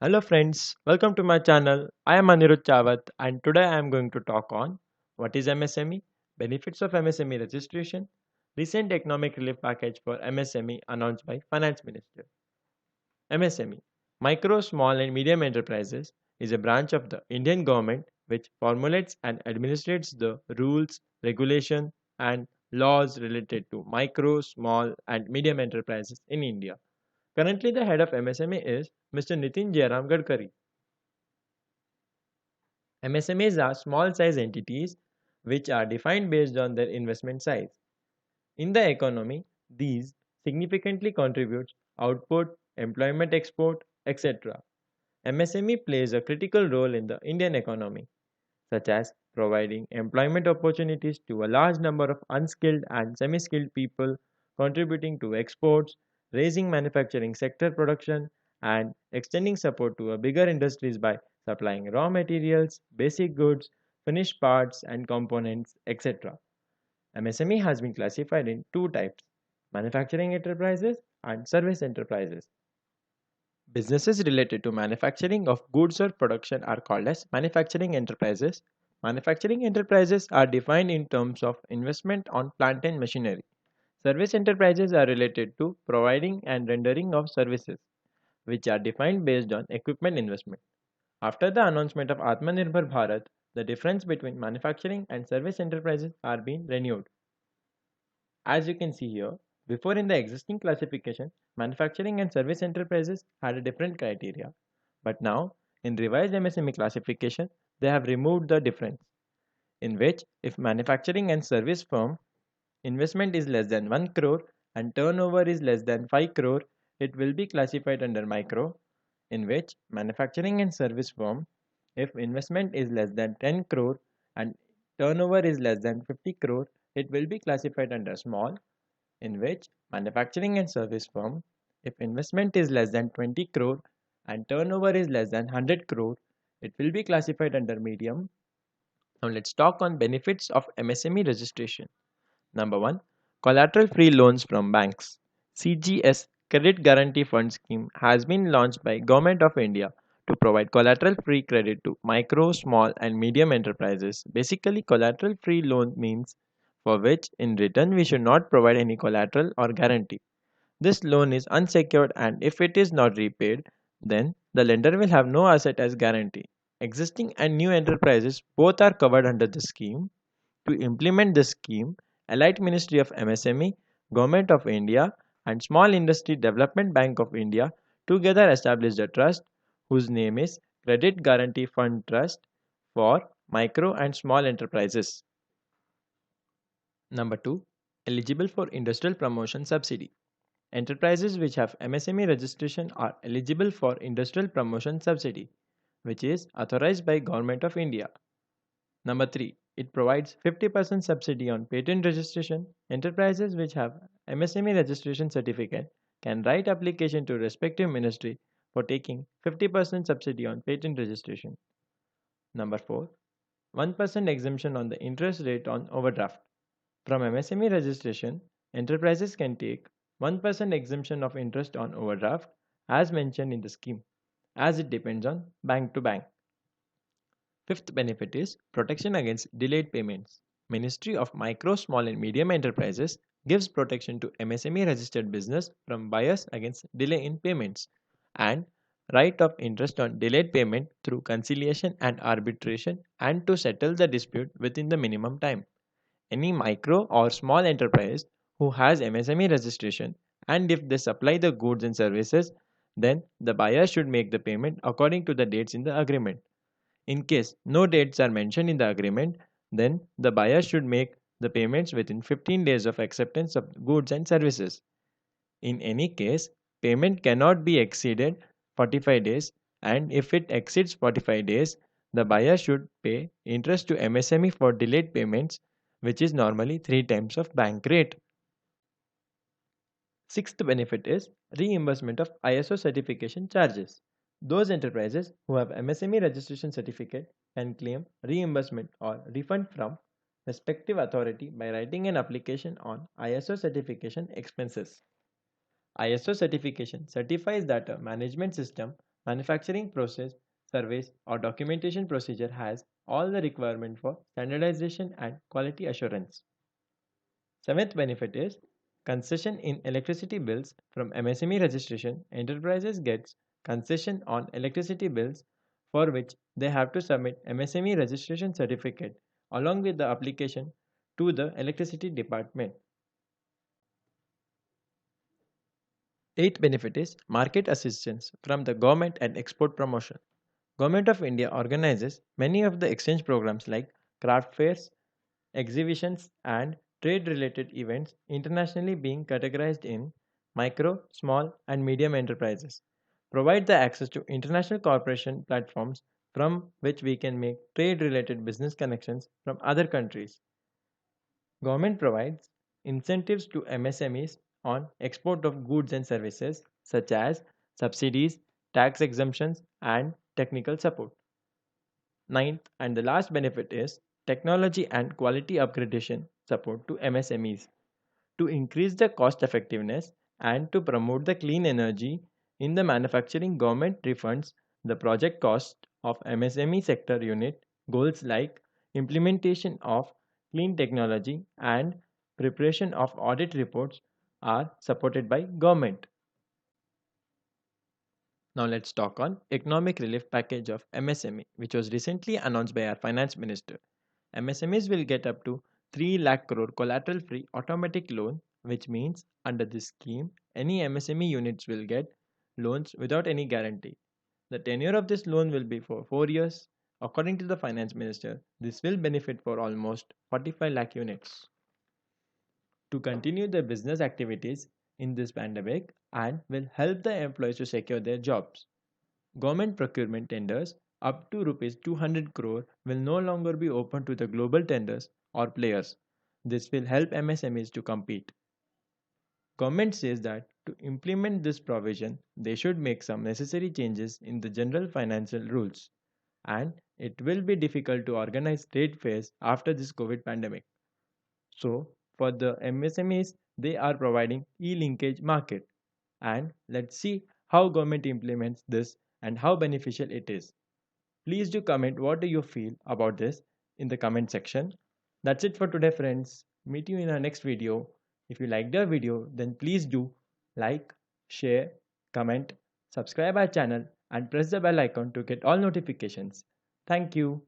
Hello friends, welcome to my channel. I am Aniruddh Chawat and today I am going to talk on what is MSME, benefits of MSME registration, recent economic relief package for MSME announced by Finance Minister. MSME, micro, small and medium enterprises, is a branch of the Indian government which formulates and administrates the rules, regulation and laws related to micro, small and medium enterprises in India. Currently the head of MSME is Mr. Nitin Jairam Gadkari. MSMEs are small size entities which are defined based on their investment size. In the economy, these significantly contribute output, employment export, etc. MSME plays a critical role in the Indian economy, such as providing employment opportunities to a large number of unskilled and semi skilled people, contributing to exports, raising manufacturing sector production, and extending support to a bigger industries by supplying raw materials, basic goods, finished parts and components, etc. MSME has been classified in two types: manufacturing enterprises and service enterprises. Businesses related to manufacturing of goods or production are called as manufacturing enterprises. Manufacturing enterprises are defined in terms of investment on plant and machinery. Service enterprises are related to providing and rendering of services, which are defined based on equipment investment. After the announcement of Atmanirbhar Bharat, the difference between manufacturing and service enterprises are being renewed. As you can see here, before in the existing classification, manufacturing and service enterprises had a different criteria. But now, in revised MSME classification, they have removed the difference, in which if manufacturing and service firm investment is less than 1 crore and turnover is less than 5 crore, it will be classified under micro, in which manufacturing and service firm, if investment is less than 10 crore and turnover is less than 50 crore, it will be classified under small, in which manufacturing and service firm, if investment is less than 20 crore and turnover is less than 100 crore, it will be classified under medium. Now let's talk on benefits of MSME registration. Number 1. Collateral free loans from banks. CGS Credit Guarantee Fund scheme has been launched by Government of India to provide collateral free credit to micro, small and medium enterprises. Basically, collateral free loan means for which in return we should not provide any collateral or guarantee. This loan is unsecured and if it is not repaid, then the lender will have no asset as guarantee. Existing and new enterprises both are covered under the scheme. To implement this scheme, Allied Ministry of MSME, Government of India, and Small Industry Development Bank of India together established a trust whose name is Credit Guarantee Fund Trust for Micro and Small Enterprises. Number 2. Eligible for Industrial Promotion Subsidy. Enterprises which have MSME registration are eligible for Industrial Promotion Subsidy, which is authorized by Government of India. Number 3. It provides 50% subsidy on patent registration. Enterprises which have MSME registration certificate can write application to respective ministry for taking 50% subsidy on patent registration. Number 4. 1% exemption on the interest rate on overdraft. From MSME registration, enterprises can take 1% exemption of interest on overdraft as mentioned in the scheme, as it depends on bank to bank. Fifth benefit is protection against delayed payments. Ministry of Micro, Small and Medium Enterprises gives protection to MSME registered business from bias against delay in payments and right of interest on delayed payment through conciliation and arbitration and to settle the dispute within the minimum time. Any micro or small enterprise who has MSME registration and if they supply the goods and services, then the buyer should make the payment according to the dates in the agreement. In case no dates are mentioned in the agreement, then the buyer should make the payments within 15 days of acceptance of goods and services. In any case, payment cannot be exceeded 45 days and if it exceeds 45 days, the buyer should pay interest to MSME for delayed payments, which is normally 3 times of bank rate. Sixth benefit is reimbursement of ISO certification charges. Those enterprises who have MSME registration certificate can claim reimbursement or refund from respective authority by writing an application on ISO certification expenses. ISO certification certifies that a management system manufacturing process, service, or documentation procedure has all the requirement for standardization and quality assurance. Seventh benefit is concession in electricity bills from MSME registration. Enterprises gets concession on electricity bills for which they have to submit MSME registration certificate along with the application to the electricity department. Eighth benefit is market assistance from the government and export promotion. Government of India organizes many of the exchange programs like craft fairs, exhibitions, and trade related events internationally being categorized in micro, small, and medium enterprises. Provide the access to international corporation platforms from which we can make trade related business connections from other countries. Government provides incentives to MSMEs on export of goods and services such as subsidies, tax exemptions, and technical support. Ninth and the last benefit is technology and quality upgradation support to MSMEs to increase the cost effectiveness and to promote the clean energy in the manufacturing. Government refunds the project cost of MSME sector unit goals like implementation of clean technology and preparation of audit reports are supported by government. Now let's talk on economic relief package of MSME which was recently announced by our finance minister. MSMEs will get up to 3 lakh crore collateral free automatic loan, which means under this scheme any MSME units will get loans without any guarantee. The tenure of this loan will be for 4 years. According to the finance minister, this will benefit for almost 45 lakh units to continue their business activities in this pandemic and will help the employees to secure their jobs. Government procurement tenders up to rupees 200 crore will no longer be open to the global tenders or players. This will help MSMEs to compete. Government says that to implement this provision, they should make some necessary changes in the general financial rules, and it will be difficult to organize trade fairs after this COVID pandemic. So, for the MSMEs, they are providing e-linkage market, and let's see how government implements this and how beneficial it is. Please do comment what do you feel about this in the comment section. That's it for today friends. Meet you in our next video. If you liked our video then please do like, share, comment, subscribe our channel and press the bell icon to get all notifications. Thank you.